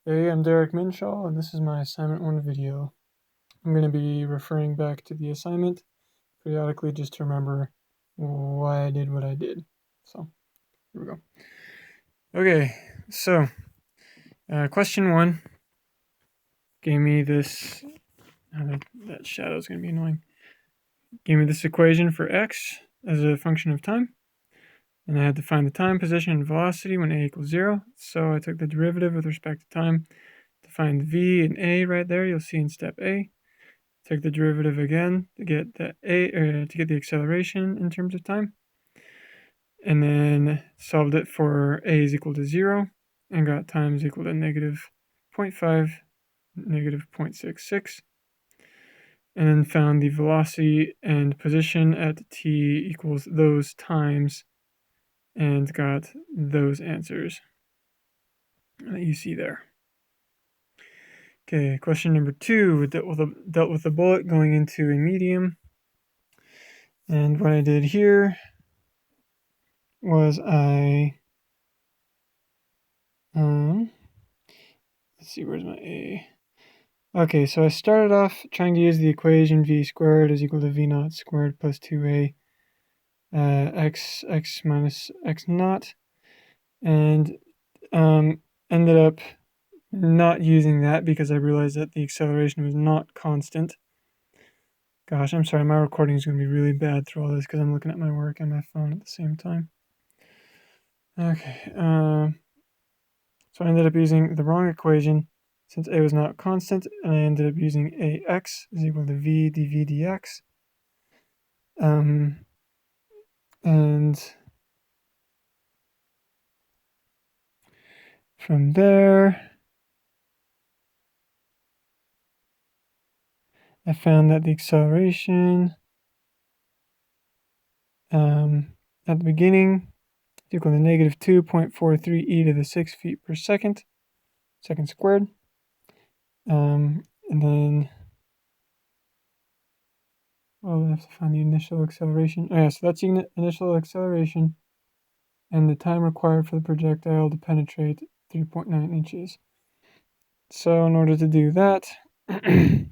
Hey, I'm Derek Minshaw, and this is my assignment 1 video. I'm going to be referring back to the assignment periodically just to remember why I did what I did. So, here we go. Okay, so question 1 gave me this. That shadow is going to be annoying. Gave me this equation for x as a function of time. And I had to find the time, position, and velocity when a equals 0. So I took the derivative with respect to time to find v and a right there. You'll see in step A. Took the derivative again to get the to get the acceleration in terms of time, and then solved it for a is equal to 0, and got time is equal to negative 0.5, negative 0.66, and then found the velocity and position at t equals those times, and got those answers that you see there. Okay, question number 2 dealt with a bullet going into a medium, and what I did here was let's see, where's my A? Okay, so I started off trying to use the equation v squared is equal to v naught squared plus 2a x minus x naught, and ended up not using that because I realized that the acceleration was not constant. Gosh, I'm sorry, my recording is going to be really bad through all this because I'm looking at my work and my phone at the same time. Okay, so I ended up using the wrong equation since a was not constant, and I ended up using ax is equal to v dv dx. And from there, I found that the acceleration at the beginning is equal to negative 2.43 e to the 6 feet per second squared. And then, well, I have to find the initial acceleration. Oh yeah, so that's the initial acceleration and the time required for the projectile to penetrate 3.9 inches. So in order to do that, I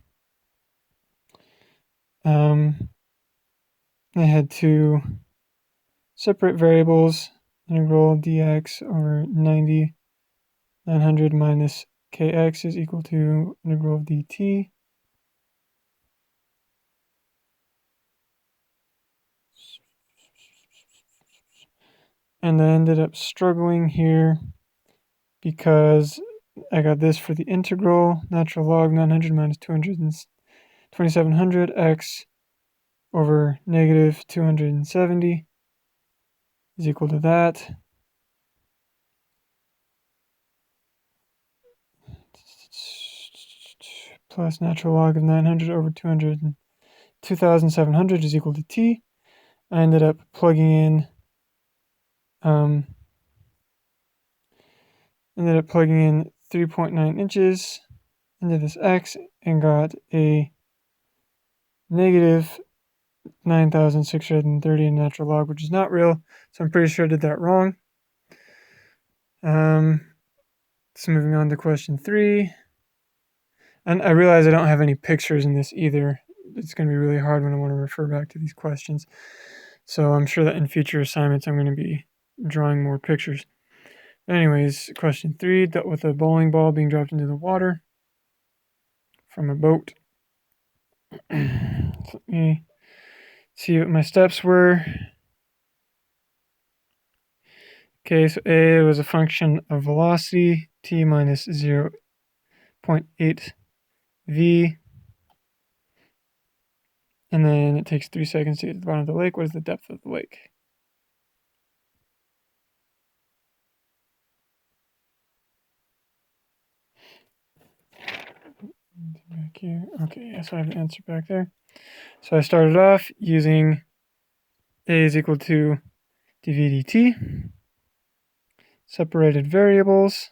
had to separate variables, integral dx over 900 minus kx is equal to integral of dt. And I ended up struggling here because I got this for the integral, natural log 900 minus 2700 x over negative 270 is equal to that. Plus natural log of 900 over 2700 is equal to t. I ended up plugging in 3.9 inches into this x and got a negative 9,630 in natural log, which is not real, so I'm pretty sure I did that wrong. So moving on to question 3. And I realize I don't have any pictures in this either. It's going to be really hard when I want to refer back to these questions. So I'm sure that in future assignments I'm going to be drawing more pictures. Anyways, question 3 dealt with a bowling ball being dropped into the water from a boat. So let me see what my steps were. Okay, so a was a function of velocity, t minus 0.8 v. And then it takes 3 seconds to get to the bottom of the lake. What is the depth of the lake? Back here. Okay, yeah, so I have an answer back there. So I started off using a is equal to dv dt, separated variables.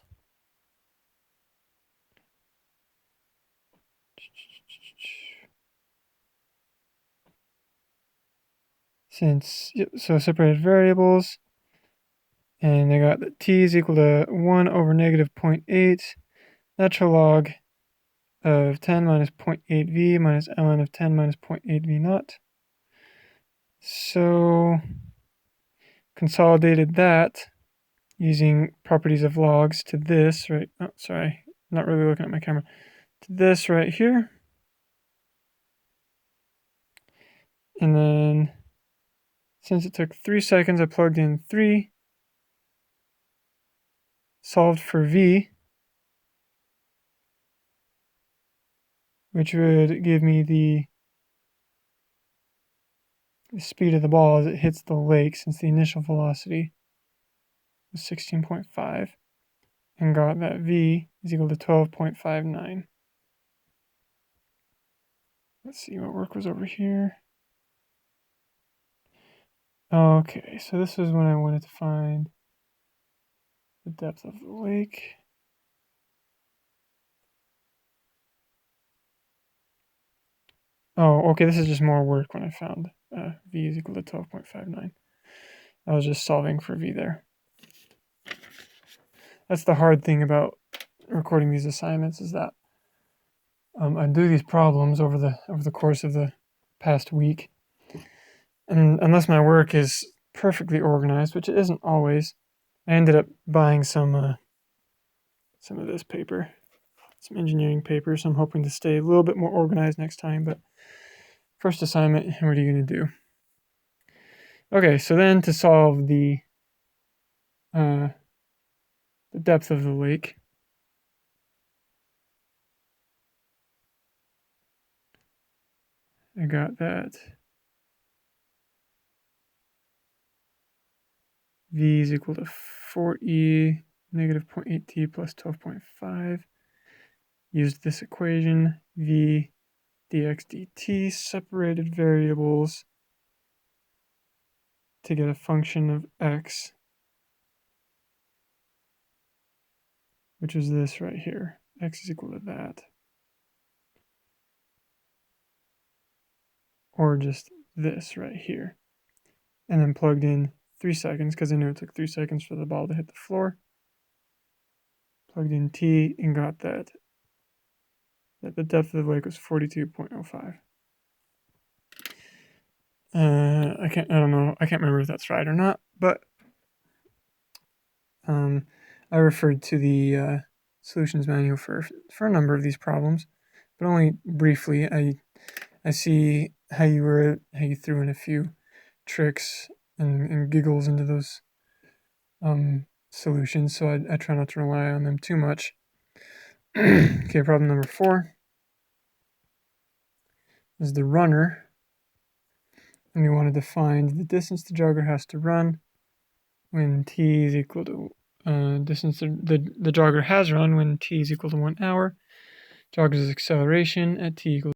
So separated variables, and I got that t is equal to 1 over negative 0.8 natural log of 10 minus 0.8 v minus ln of 10 minus 0.8 v naught. So consolidated that using properties of logs to this, right? Oh, sorry, not really looking at my camera. To this right here. And then since it took 3 seconds, I plugged in 3, solved for v, which would give me the speed of the ball as it hits the lake, since the initial velocity was 16.5, and got that v is equal to 12.59. Let's see what work was over here. Okay, so this is when I wanted to find the depth of the lake. Oh, okay, this is just more work when I found v is equal to 12.59. I was just solving for v there. That's the hard thing about recording these assignments, is that I do these problems over the course of the past week, and unless my work is perfectly organized, which it isn't always, I ended up buying some of this paper, some engineering paper. So I'm hoping to stay a little bit more organized next time. But first assignment, what are you going to do? Okay, so then to solve the depth of the lake, I got that v is equal to 4e negative 0.8t plus 12.5. Used this equation, v dx dt, separated variables to get a function of x, which is this right here. X is equal to that. Or just this right here. And then plugged in 3 seconds, because I knew it took 3 seconds for the ball to hit the floor. Plugged in t and got that the depth of the lake was 42.05. I can't remember if that's right or not, but I referred to the solutions manual for a number of these problems, but only briefly. I see how you threw in a few tricks and giggles into those solutions, so I try not to rely on them too much. Okay, problem number 4 is the runner, and we wanted to find the distance the jogger has to run when t is equal to distance the jogger has run when t is equal to 1 hour. Jogger's acceleration at t equals